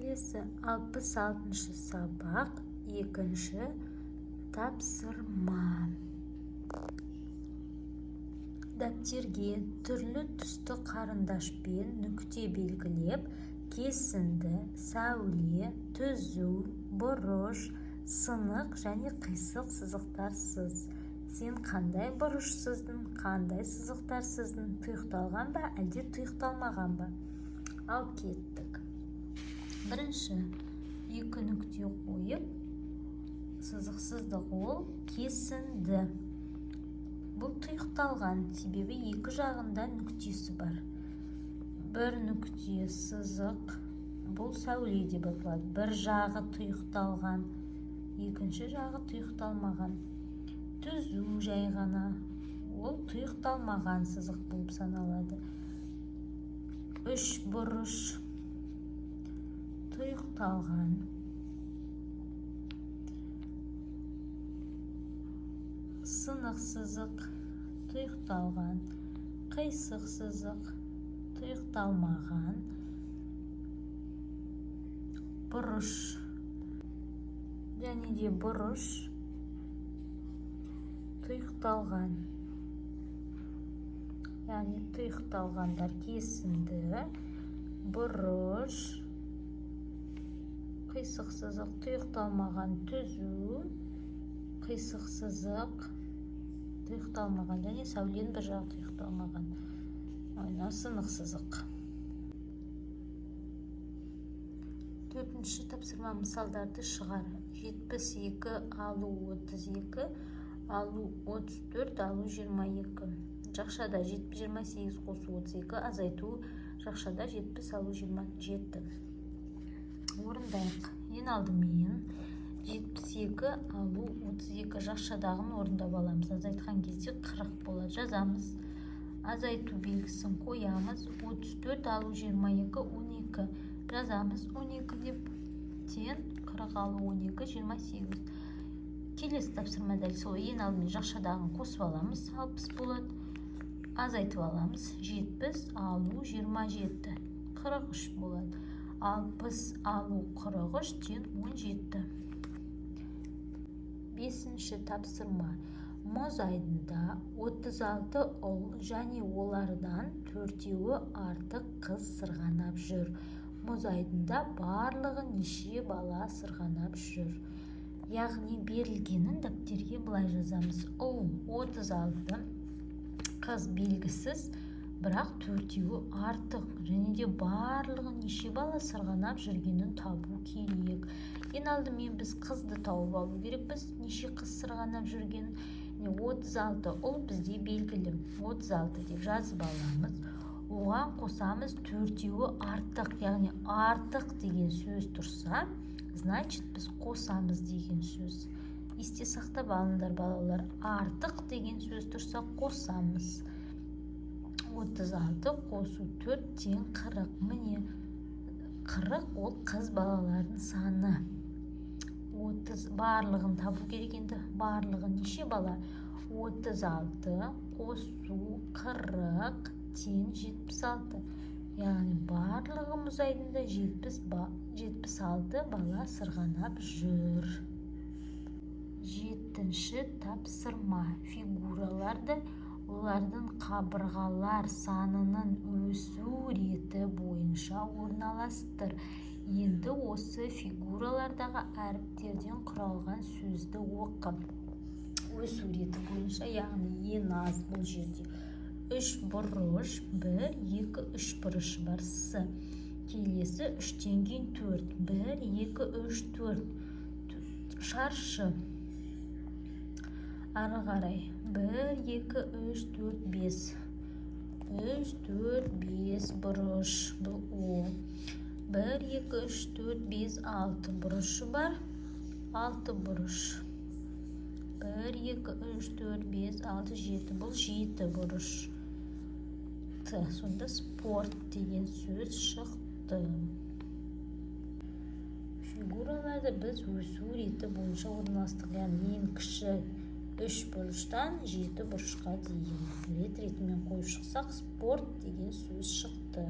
Келесі 66-шы сабақ, екінші тапсырма. Дәптерге түрлі түсті қарындашпен нүкте белгілеп, кесінді, сәуле, түзу, бұрыш, сынық және қисық сызықтарсыз. Сен қандай бұрышсыздың, қандай сызықтарсыздың, тұйықталған ба, әлде тұйықталмаған ба? Ал кеттік. Бірінші, екі нүкте қойып, сызықсыздық ол кесінді. Бұл тұйықталған, себебі екі жағында нүктесі бар. Бір нүкте сызық, бұл сәуле деп аталады. Бір жағы тұйықталған, екінші жағы тұйықталмаған. Түзу жай ғана, ол тұйықталмаған сызық болып саналады. Үш бұрыш тұйықталған. Сынық сызық тұйықталған. Қисық сызық тұйықталмаған. Бұрыш және де бұрыш тұйықталған. Яғни тұйықталғандар кесінді, бұрыш, қисық сызық тұйықталмаған, түзу, қисық сызық тұйықталмаған және сәулен бір жағы тұйықталмаған. Сынық сызық. Төртінші тапсырма мысалдарды шығар. 72 алу 32, алу 34, алу 22. Жақшада 7-28 қосу 32, азайту жақшада 70 алу 27. Орындайық. Ең алдымен 72 алу 32 жақшадағын орындап аламыз. Азайтқан кезде 40 болады. Жазамыз. Азайту белгісін қоямыз. 34 алу 22 12. Жазамыз 12 деп. Тен 40 алу 12 28. Келесі тапсырма дәл сол. Ең алдымен жақшадағын қосып аламыз. 60 болады. Азайтып аламыз. 70 алу 27 43 болады. 60 алу 43 тен 17. Бесінші тапсырма. Мұз айдында 36 ұл және олардан 4-еуі артық қыз сырғанап жүр. Мұз айдында барлығы неше бала сырғанап жүр? Яғни берілгенін дәптерге былай жазамыз. Ұл 36, қыз белгісіз, бірақ 4-еуі артық және де барлығы неше бала сырғанап жүргенін табу керек. Ең алдымен біз қызды тауып алу керекпіз. Неше қыз сырғанап жүрген? 36 ұл бізде белгілі. 36 деп жазып аламыз. Оған қосамыз 4-еуі артық. Яғни артық деген сөз тұрса, значит біз қосамыз деген сөз. Есте сақтап алыңдар балалар. Артық деген сөз тұрса қосамыз. 36 қосу 4 тең 40. Міне 40 ол қыз балалардың саны. 30 барлығын табу керек енді. Барлығы неше бала? 36 қосу 40 тең 76. Яғни барлығы мұз айдында 76 бала сырғанап жүр. Жетінші тапсырма. Фигураларды олардың қабырғалар санының өсу реті бойынша орналастыр. Енді осы фигуралардағы әріптерден құралған сөзді оқы. Өсу реті бойынша, яғни ең аз бұл жерде 3 бұрыш, 1, 2, 3 бұрыш бар. С. Келесі 3-тен кейін 4. 1, 2, 3, 4. Шаршы. Ары қарай. 1, 2, 3, 4, 5. 3, 4, 5 бұрыш. Бұл О. 1, 2, 3, 4, 5, 6 бұрышы бар. 6 бұрыш. 1, 2, 3, 4, 5, 6, 7. Бұл 7 бұрыш. Т. Сонда спорт деген сөз шықты. Фигураларды біз өсу реті бойынша орналастық. Яғни ең кіші 3 бұрыштан 7 бұрышқа дейін рет ретімен қойып шықсақ, спорт деген сөз шықты.